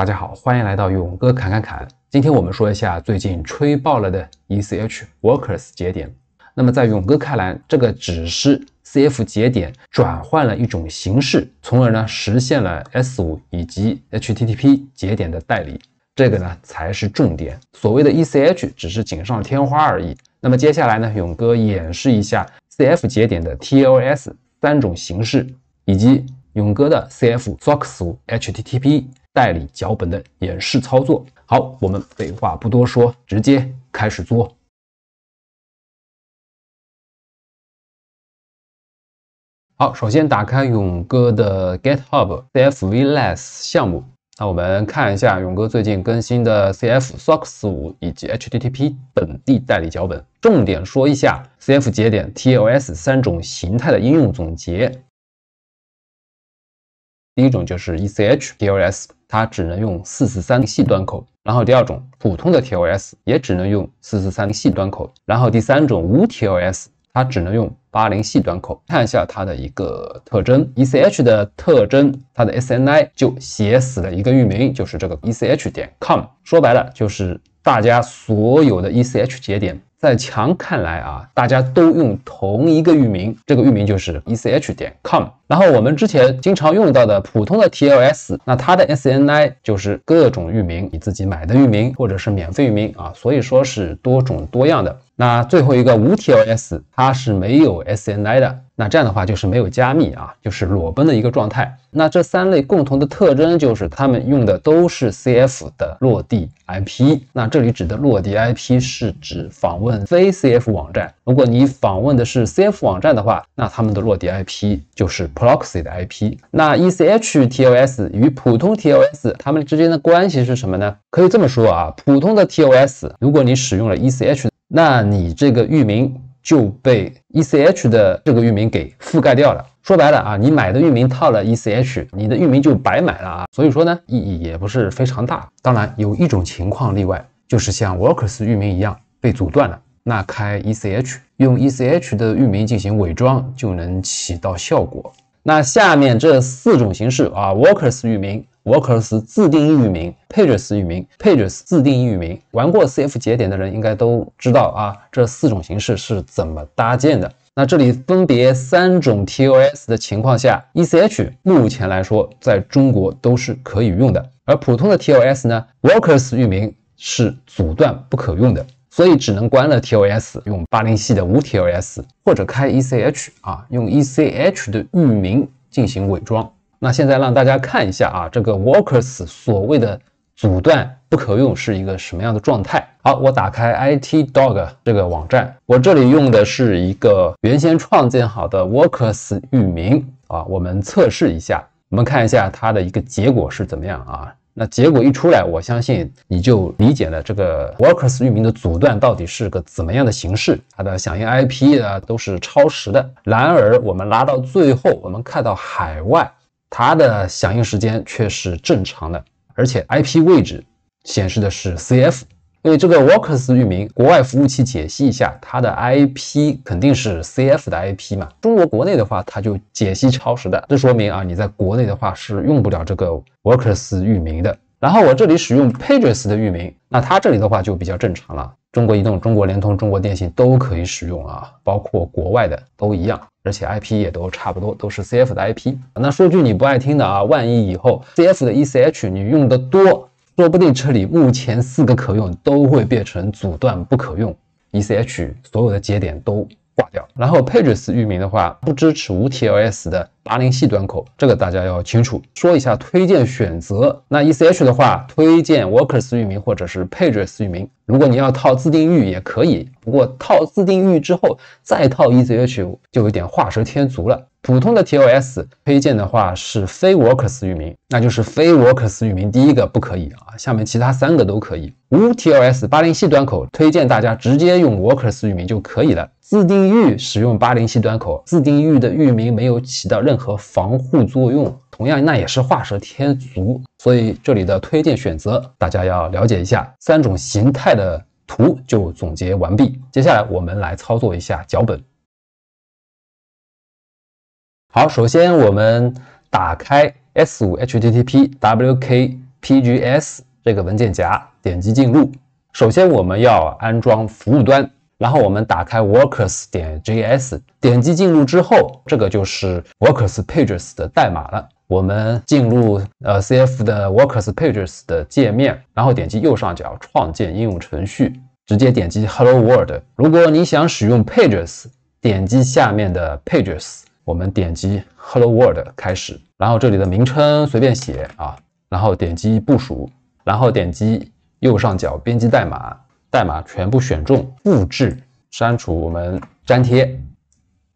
大家好，歡迎來到勇哥侃侃侃。今天我們說一下最近吹爆了的 ECH Workers 節點。那麼在勇哥看來，這個只是 CF 節點轉換了一種形式，從而呢實現了 S5 以及 HTTP 節點的代理。這個呢才是重點。所謂的 ECH 只是錦上添花而已。那麼接下來呢，勇哥演示一下 CF 節點的 TLS 3種形式，以及勇哥的 CF SOCKS5 HTTP 代理腳本的演示操作。好，我们廢話不多說，直接開始做。好，首先打開勇哥的 GitHub CF VLAS 項目。那我們看一下勇哥最近更新的 CF SOCKS5 以及 HTTP 本地代理腳本，重点說一下 CF 節點 TLS 3種形態的應用總結。第一種就是 ECH TLS， 它只能用443系端口。然後第二種普通的 TLS 也只能用443系端口。然後第三種无 TLS， 它只能用80系端口。看一下它的一個特徵 ，ECH 的特徵，它的 SNI 就寫死了一個域名，就是這個 ECH.com。說白了就是大家所有的 ECH 節點。在強看來啊，大家都用同一個域名，這個域名就是 ECH.com。然後我們之前經常用到的普通的 TLS， 那它的 SNI 就是各種域名，你自己買的域名或者是免費域名啊，所以說是多種多樣的。那最後一個无 TLS， 它是沒有 SNI 的，那這樣的話就是沒有加密啊，就是裸奔的一個狀態。那這三類共同的特徵就是它們用的都是 CF 的落地 IP。那這裡指的落地 IP 是指訪問非 CF 網站。如果你訪問的是 CF 網站的話，那他們的落地 IP 就是 Proxy 的 IP。那 ECH TLS 與普通 TLS 它們之間的關係是什麼呢？可以這麼說啊，普通的 TLS 如果你使用了 ECH， 那你這個域名就被 ECH 的這個域名給覆蓋掉了。說白了啊，你買的域名套了 ECH， 你的域名就白買了啊。所以說呢，意義也不是非常大。当然有一種情況例外，就是像 Workers 域名一樣被阻斷了，那開 ECH， 用 ECH 的域名進行偽裝就能起到效果。那下面這四種形式啊 ，Workers 域名、Workers 自定義域名、Pages 域名、Pages 自定義域名，玩過 CF 節點的人應該都知道啊，這四種形式是怎麼搭建的。那這裡分別三種 TLS 的情況下 ，ECH 目前來說在中國都是可以用的，而普通的 TLS 呢 ，Workers 域名是阻斷不可用的，所以只能關了 TLS， 用80系的无 TLS， 或者開 ECH 啊，用 ECH 的域名進行偽裝。那現在讓大家看一下啊，這個 Workers 所謂的阻斷不可用是一個什麼樣的狀態。好，我打開 ITdog 這個網站，我這裡用的是一個原先創建好的 Workers 域名啊，我們測試一下，我們看一下它的一個結果是怎麼樣啊。那結果一出來，我相信你就理解了這個 Workers 域名的阻斷到底是個怎麼樣的形式，它的響應 IP 啊都是超時的。然而我們拉到最後，我們看到海外它的響應時間卻是正常的，而且 IP 位置顯示的是 CF。因為這個 Workers 域名，國外服務器解析一下，它的 IP 肯定是 CF 的 IP 嘛。中國國內的話，它就解析超時的，這說明啊，你在國內的話是用不了這個 Workers 域名的。然後我這裡使用 Pages 的域名，那它這裡的話就比較正常了。中國移動、中國聯通、中國電信都可以使用啊，包括國外的都一樣，而且 IP 也都差不多，都是 CF 的 IP。那說句你不愛聽的啊，萬一以後 CF 的 ECH 你用的多，說不定這裡目前4個可用都會變成阻斷不可用 ，ECH 所有的節點都掛掉。然後 Pages 域名的話不支持无 TLS 的80系端口，這個大家要清楚。說一下推薦選擇，那 ECH 的話推薦 Workers 域名或者是 Pages 域名。如果你要套自定域也可以，不過套自定域之後再套 ECH 就有點畫蛇添足了。普通的 TLS 推薦的話是非 Workers 域名，那就是非 Workers 域名第一個不可以啊，下面其他3個都可以。无 TLS 80系端口推薦大家直接用 Workers 域名就可以了。自定域使用80系端口，自定域的域名没有起到任何防護作用，同樣那也是畫蛇添足。所以這裡的推薦選擇大家要了解一下，3種形態的圖就總結完畢。接下來我們來操作一下腳本。好，首先我們打開 S5 HTTP WK pgs 這個文件夾，點擊進入。首先我們要安裝服務端，然后我們打開 workers.js， 點擊進入之後，這個就是 workers pages 的代碼了。我們進入CF 的 workers pages 的界面，然後點擊右上角創建應用程序，直接點擊 Hello World。如果你想使用 pages， 點擊下面的 pages， 我們點擊 Hello World 開始，然後這裡的名稱隨便寫啊，然後點擊部署，然後點擊右上角編輯代碼，代碼全部選中，複製、刪除，我們粘貼。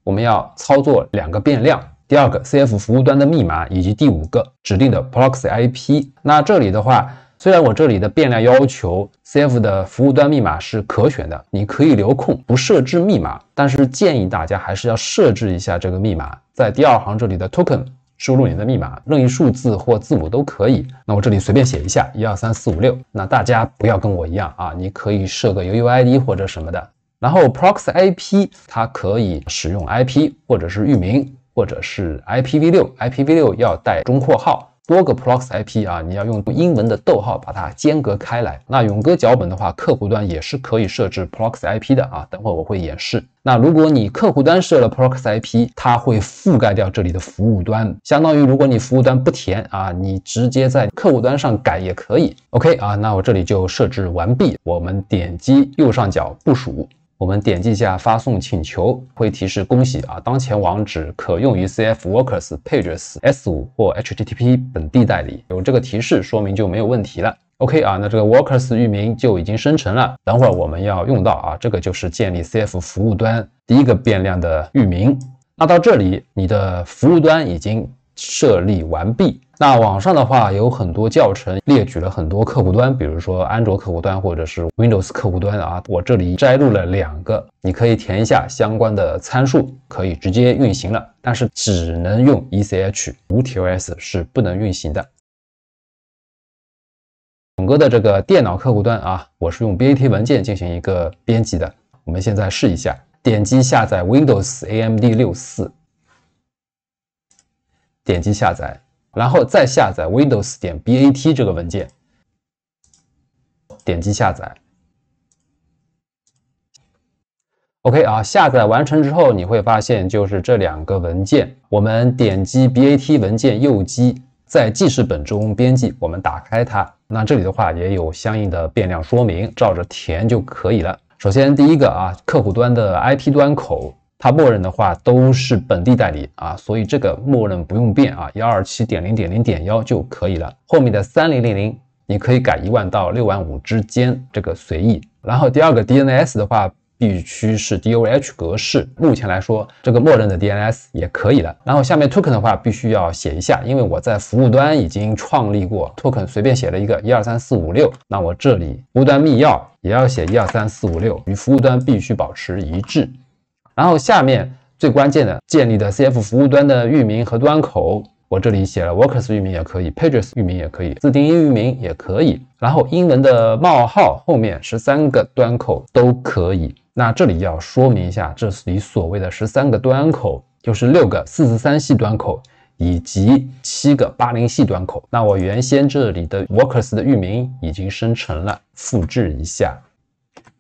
我們要操作2個變量。第2個 CF 服務端的密碼，以及第5個指定的 proxy IP。那這裡的話，雖然我這裡的變量要求 CF 的服務端密碼是可選的，你可以留空不設置密碼，但是建議大家還是要設置一下這個密碼。在第2行這裡的 token 輸入你的密碼，任意數字或字母都可以。那我這裡隨便寫一下1234566。那大家不要跟我一樣啊，你可以設個 UUID 或者什麼的。然後 proxy IP 它可以使用 IP 或者是域名，或者是 IPv6 要带中括号，多个 proxy IP 啊，你要用英文的逗号把它间隔開來。那勇哥腳本的話，客戶端也是可以設置 proxy IP 的啊，等會我會演示。那如果你客戶端設了 proxy IP， 它會覆蓋掉這裡的服務端，相當於如果你服務端不填啊，你直接在客戶端上改也可以。OK 啊，那我這裡就設置完畢，我們點擊右上角部署。我們點擊一下發送請求，會提示恭喜啊，當前網址可用於 CF Workers Pages S5 或 HTTP 本地代理。有這個提示，說明就沒有問題了。OK 啊，那這個 Workers 域名就已經生成了。等會兒我們要用到啊，這個就是建立 CF 服務端第1個變量的域名。那到這裡，你的服務端已經設立完畢。那網上的話有很多教程列舉了很多客戶端，比如說安卓客戶端或者是 Windows 客戶端啊，我這裡摘錄了2個，你可以填一下相關的參數，可以直接運行了，但是只能用 ECH， 無 TLS 是不能運行的。勇哥的這個電腦客戶端啊，我是用 BAT 文件進行一個編輯的，我們現在試一下，點擊下載 Windows AMD 64，點擊下載。然後再下載 Windows.bat 這個文件，點擊下載。OK 啊，下載完成之後，你會發現就是這2個文件。我們點擊 BAT 文件右擊，在記事本中編輯，我們打開它。那這裡的話也有相應的變量說明，照着填就可以了。首先第1個啊，客戶端的 IP 端口。它默認的話都是本地代理啊，所以這個默認不用變啊，127.0.0.1就可以了。後面的3000你可以改10000到65000之間，這個隨意。然後第2個 DNS 的話必須是 DOH 格式，目前來說這個默認的 DNS 也可以了。然後下面 token 的話必須要寫一下，因為我在服務端已經創立過 token， 隨便寫了一個1234566，那我這裡服務端密鑰也要寫1234566，與服務端必須保持一致。然後下面最關鍵的建立的 CF 服務端的域名和端口，我這裡寫了 Workers 域名也可以 ，Pages 域名也可以，自定義域名也可以。然後英文的冒號後面13個端口都可以。那這裡要說明一下，這裡所謂的13個端口，就是6個443系端口以及7個80系端口。那我原先這裡的 Workers 的域名已經生成了，複製一下，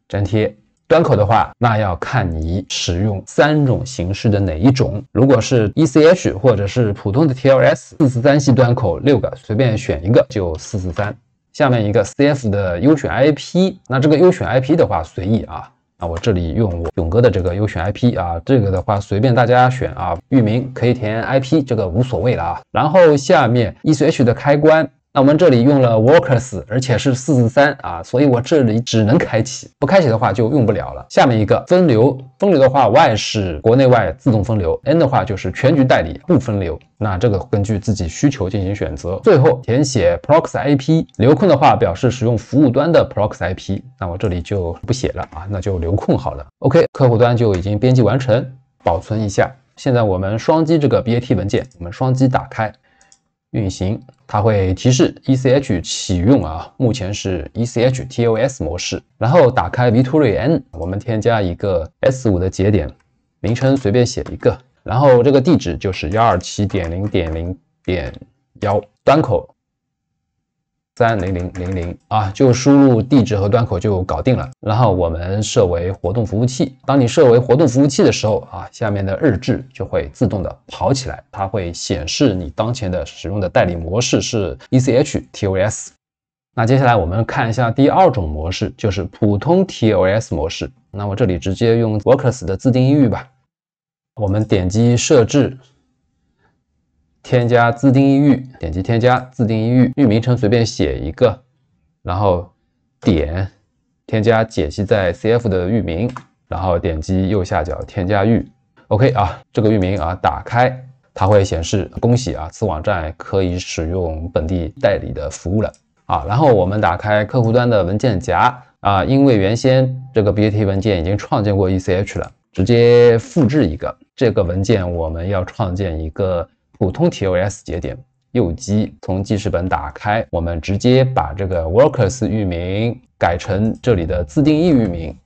粘貼。端口的話，那要看你使用3種形式的哪一種。如果是 ECH 或者是普通的 TLS， 443系端口6個，隨便選一個就443。下面一個 CF 的優選 IP， 那這個優選 IP 的話隨意啊。那我這裡用我勇哥的這個優選 IP 啊，這個的話隨便大家選啊，域名可以填 IP， 這個無所謂了啊。然後下面 ECH 的開關。那我們這裡用了 Workers， 而且是443啊，所以我這裡只能開啟，不開啟的話就用不了了。下面一個分流，分流的話 Y 是國內外自動分流 ，N 的話就是全局代理不分流。那這個根據自己需求進行選擇。最後填寫 proxy IP， 留空的話表示使用服務端的 proxy IP， 那我這裡就不寫了啊，那就留空好了。OK， 客戶端就已經編輯完成，保存一下。現在我們雙擊這個 BAT 文件，我們雙擊打開。運行，它會提示 ECH 啟用啊，目前是 ECH TLS 模式。然後打開 Vitory-N， 我們添加一個 S5 的節點，名稱隨便寫一個，然後這個地址就是127.0.0.1，端口30000啊，就輸入地址和端口就搞定了。然後我們設為活動服務器。當你設為活動服務器的時候啊，下面的日志就會自動的跑起來，它會顯示你當前的使用的代理模式是 ECH TLS。那接下來我們看一下第二種模式，就是普通 TLS 模式。那我这裡直接用 Workers 的自定义域吧。我們點擊設置，添加自定義域，點擊添加自定義域，域名稱隨便寫一個，然後點添加解析在 CF 的域名，然後點擊右下角添加域。OK 啊，這個域名啊打開，它會顯示恭喜啊，此網站可以使用本地代理的服務了。啊，然後我們打開客戶端的文件夾啊，因為原先這個 BAT 文件已經創建過 ECH 了，直接複製一個。這個文件我們要創建一個普通 TLS 節點，右擊從記事本打開，我們直接把這個 Workers 域名改成這裡的自定義域名。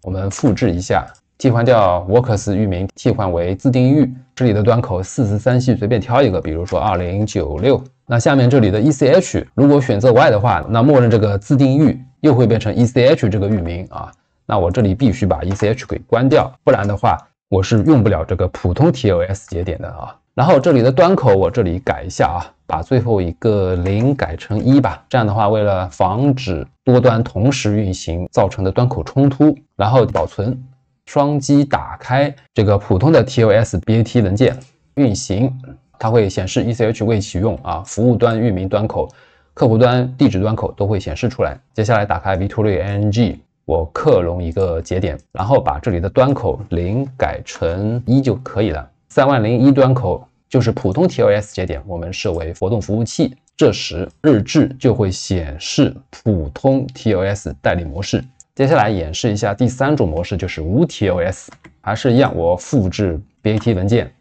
我們複製一下，替換掉 Workers 域名，替換為自定義域。這裡的端口443系隨便挑一個，比如說2096。那下面這裡的 ECH 如果選擇 Y 的話，那默認這個自定義域又會變成 ECH 這個域名啊。那我這裡必須把 ECH 給關掉，不然的話我是用不了這個普通 TLS 節點的啊。然後這裡的端口我這裡改一下啊，把最後一個0改成1吧。這樣的話，為了防止多端同時運行造成的端口衝突，然後保存，雙擊打開這個普通的 TLS BAT 文件運行。它會顯示 ECH 未啟用啊，服務端域名端口、客戶端地址端口都會顯示出來。接下來打開 vTools-ng， 我克隆一個節點，然後把這裡的端口0改成1就可以了。3001端口就是普通 TLS 節點，我們設為活動服務器，這時日志就會顯示普通 TLS 代理模式。接下來演示一下第三種模式，就是無 TLS， 還是一樣，我複製 BAT 文件。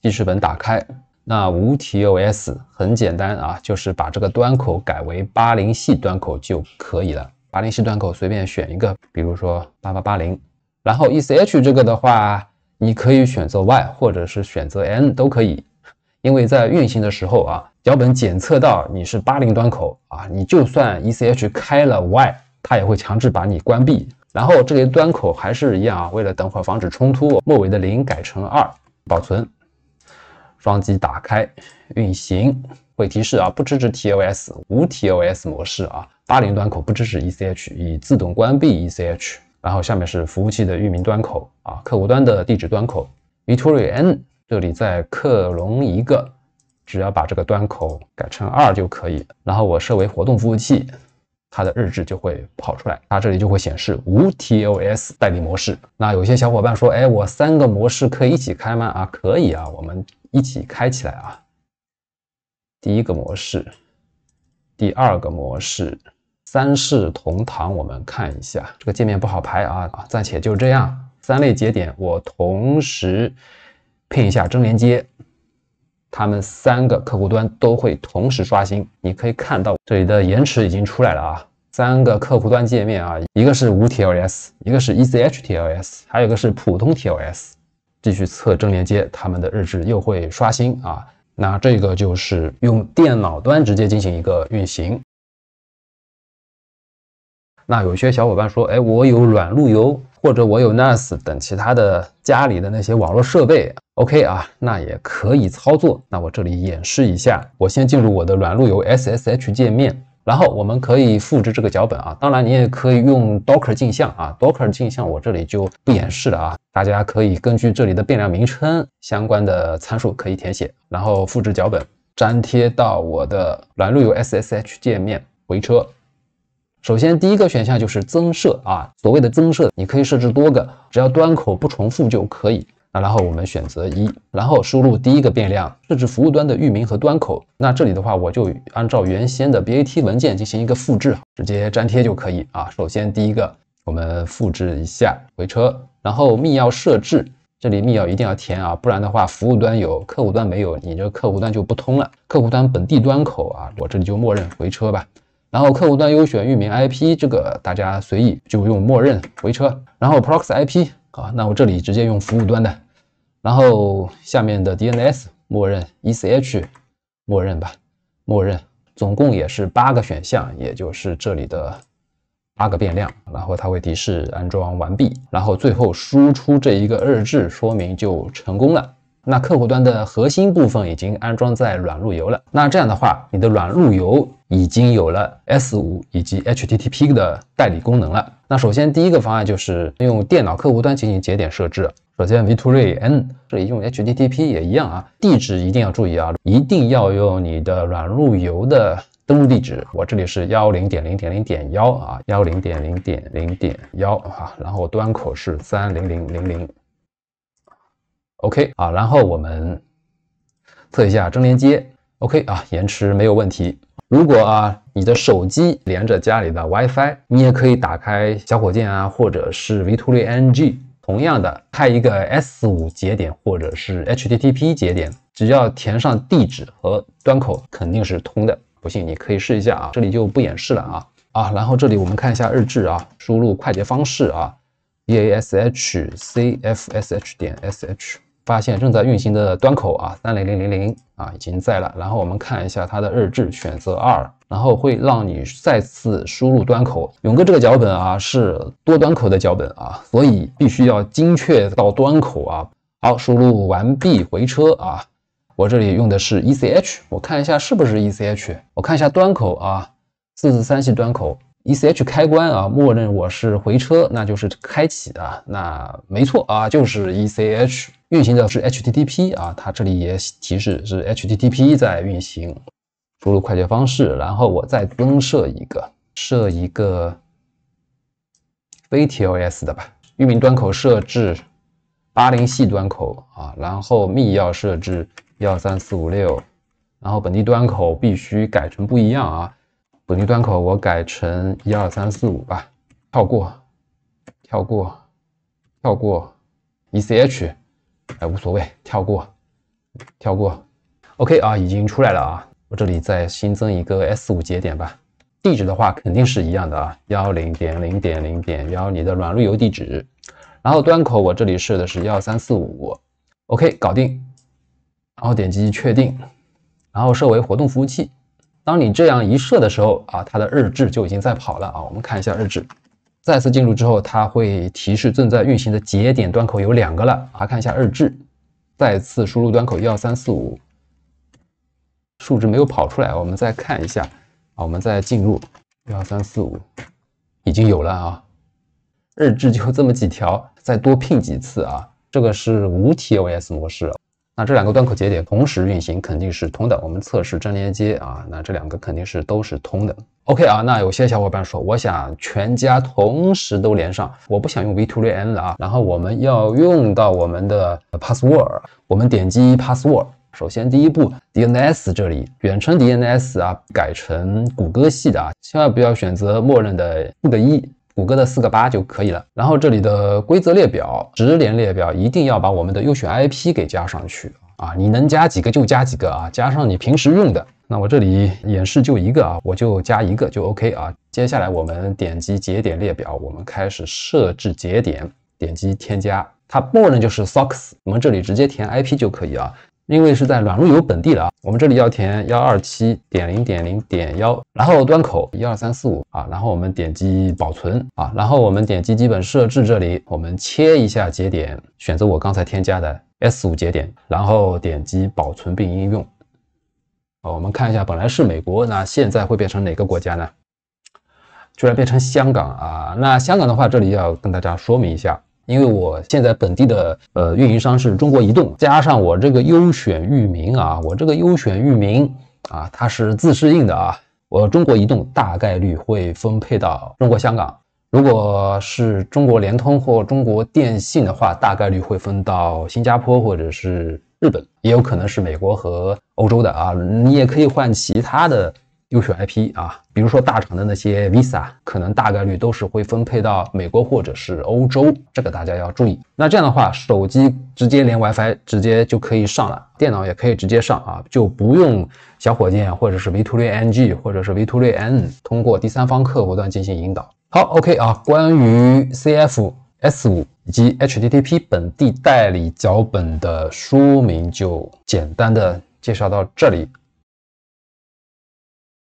記事本打開，那無 TLS 很簡單啊，就是把這個端口改為80系端口就可以了。80系端口隨便選一個，比如說8880。然後 ECH 這個的話，你可以選擇 Y 或者是選擇 N 都可以，因為在運行的時候啊，腳本檢測到你是80端口啊，你就算 ECH 開了 Y， 它也會強制把你關閉。然後這個端口還是一樣啊，為了等會兒防止衝突，末尾的0改成2，保存。雙擊打開運行，會提示啊，不支持 TLS 無 TLS 模式啊，80端口不支持 ECH， 已自動關閉 ECH。然後下面是服務器的域名端口啊，客戶端的地址端口 vTools-n， 這裡再克隆一個，只要把這個端口改成2就可以。然後我設為活動服務器，它的日志就會跑出來，它這裡就會顯示無 TLS 代理模式。那有些小伙伴說，哎，我3個模式可以一起開嗎？啊，可以啊，我們一起開起来啊。第一個模式，第二個模式，三視同堂，我們看一下，這個界面不好排啊，暫且就這樣。3類節點我同時拼一下真連接，它們3個客戶端都會同時刷新。你可以看到這裡的延遲已經出來了啊。3個客戶端界面啊，一個是無 TLS， 一個是 ECH TLS， 還有一個是普通 TLS。繼續測真連接，它們的日志又會刷新啊。那這個就是用電腦端直接進行一個運行。那有些小伙伴說，哎，我有軟路由或者我有 NAS 等其他的家裡的那些網絡設備 ，OK 啊，那也可以操作。那我這裡演示一下，我先進入我的軟路由 SSH 界面。然後我們可以複製這個腳本啊，當然你也可以用 Docker 鏡像啊 ，Docker 鏡像我這裡就不演示了啊，大家可以根据這裡的變量名稱相關的參數可以填写，然後複製腳本粘貼到我的軟路由 SSH 界面，回車。首先第一個選項就是增設啊，所謂的增設你可以設置多個，只要端口不重複就可以。那然后我們選擇1，然後輸入第一個變量，設置服務端的域名和端口。那這裡的話，我就按照原先的 BAT 文件進行一個複製，直接粘貼就可以啊。首先第一個，我們複製一下，回車，然後密鑰設置，這裡密鑰一定要填啊，不然的話，服務端有，客戶端沒有，你這個客戶端就不通了。客戶端本地端口啊，我這裡就默認回車吧。然後客戶端優選域名 IP， 這個大家隨意就用默認回車。然後 Proxy IP 啊，那我這裡直接用服務端的。然後下面的 DNS 默認 ECH 默認吧，默認總共也是8個選項，也就是这里的8個变量，然後它会提示安裝完畢，然後最後輸出這一个2字，說明就成功了。那客戶端的核心部分已經安裝在軟路由了，那這樣的話，你的軟路由已經有了 S5 以及 HTTP 的代理功能了。那首先第一個方案就是用電腦客戶端進行節點設置。首先 vTools-N 這裡用 HTTP 也一樣啊，地址一定要注意啊，一定要用你的軟路由的登錄地址，我這裡是 10.0.0.1 啊 10.0.0.1 啊，然後端口是30000。OK 啊，然後我們測一下真連接 ，OK 啊，延遲沒有問題。如果啊你的手機連着家裡的 WiFi， 你也可以打開小火箭啊，或者是 vTools-NG， 同樣的開一個 S5 節點或者是 HTTP 節點，只要填上地址和端口，肯定是通的。不信你可以試一下啊，這裡就不演示了啊。然後這裡我們看一下日誌啊，輸入快捷方式啊 ，bash cfsh.sh。發現正在運行的端口啊，30000啊已經在了。然後我們看一下它的日誌，選擇2，然後會讓你再次輸入端口。勇哥這個腳本啊是多端口的腳本啊，所以必須要精確到端口啊。好，輸入完畢回車啊。我這裡用的是 ECH， 我看一下是不是 ECH。我看一下端口啊，443系端口。ECH 開關啊，默認我是回車，那就是開啟的。那沒錯啊，就是 ECH 運行的是 HTTP 啊，它這裡也提示是 HTTP 在運行。輸入快捷方式，然後我再增設一個非 TLS 的吧。域名端口設置80系端口啊，然後密鑰設置1234566，然後本地端口必須改成不一樣啊。本地端口我改成12345吧，跳過 ECH， 無所謂，跳過 OK 啊，已經出來了啊。我這裡再新增一個 S5 節點吧，地址的話肯定是一樣的啊，10.0.0.1你的軟路由地址，然後端口我這裡設的是12345 OK 搞定，然後點擊確定，然後設為活動服務器。當你這樣一設的時候啊，它的日誌就已經在跑了啊。我們看一下日誌，再次進入之後，它會提示正在運行的節點端口有2個了。看一下日誌，再次輸入端口12345，數值沒有跑出來，我們再看一下啊，我們再進入12345，已經有了啊。日誌就這麼幾條，再多拼幾次啊。這個是無 TLS 模式。那這2個端口節點同時運行肯定是通的，我們測試真連接啊，那這2個肯定是都是通的。OK 啊，那有些小夥伴說，我想全家同時都連上，我不想用 vTools-N 了啊，然後我們要用到我們的 password， 我們點擊 password， 首先第一步 DNS 這裡遠程 DNS 啊，改成谷歌系的啊，千萬不要選擇默認的4個1。谷歌的4個8就可以了。然後這裡的規則列表、直連列表一定要把我們的優選 IP 給加上去啊！你能加幾個就加幾個啊，加上你平時用的。那我這裡演示就一個啊，我就加一個就 OK 啊。接下來我們點擊節點列表，我們開始設置節點，點擊添加，它默認就是 SOCKS， 我們這裡直接填 IP 就可以啊。因為是在軟路由本地了啊，我們這裡要填 127.0.0.1， 然後端口12345啊，然後我們點擊保存啊，然後我們點擊基本設置這裡，我們切一下節點，選擇我剛才添加的 S5 節點，然後點擊保存並應用。我們看一下，本來是美國，那現在會變成哪個國家呢？居然變成香港啊！那香港的話，這裡要跟大家說明一下。因為我現在本地的運營商是中國移動，加上我這個優選域名啊，我這個優選域名啊，它是自適應的啊，我中國移動大概率會分配到中國香港，如果是中國聯通或中國電信的話，大概率會分到新加坡或者是日本，也有可能是美國和歐洲的啊，你也可以換其他的優選 IP 啊，比如說大廠的那些 Visa， 可能大概率都是會分配到美國或者是歐洲，這個大家要注意。那這樣的話，手機直接連 WiFi 直接就可以上了，電腦也可以直接上啊，就不用小火箭或者是 vTools-NG 或者是 vTools-N 通過第三方客戶端進行引導。好 ，OK 啊，關於 CF、S5 以及 HTTP 本地代理腳本的說明就簡單的介紹到這裡。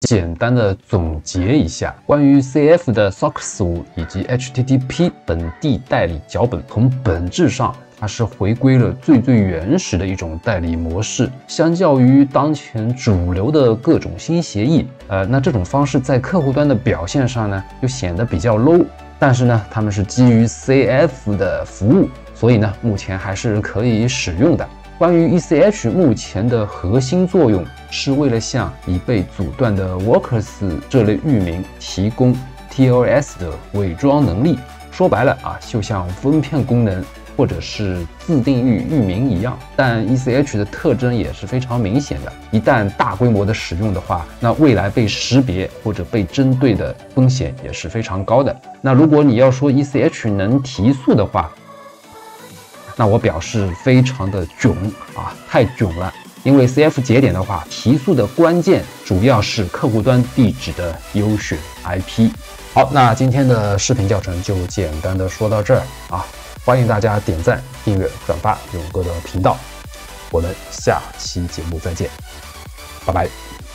簡單的總結一下關於 CF 的 SOCKS 5以及 HTTP 本地代理腳本，從本質上它是回歸了最原始的一種代理模式。相較於當前主流的各种新协議，那這種方式在客戶端的表現上呢，就显得比较 low。但是呢，他們是基於 CF 的服務，所以呢，目前還是可以使用的。關於 ECH 目前的核心作用，是為了向已被阻斷的 Workers 這類域名提供 TLS 的偽裝能力。說白了啊，就像分片功能或者是自定义域名一樣。但 ECH 的特徵也是非常明显的，一旦大規模的使用的话，那未来被識別或者被針对的風險也是非常高的。那如果你要說 ECH 能提速的話，那我表示非常的囧啊，太囧了。因為 CF 節點的話，提速的關鍵主要是客户端地址的優選 IP。好，那今天的视頻教程就簡单的說到這兒啊，歡迎大家點讚、訂閱、轉發勇哥的頻道。我們下期節目再見，拜拜。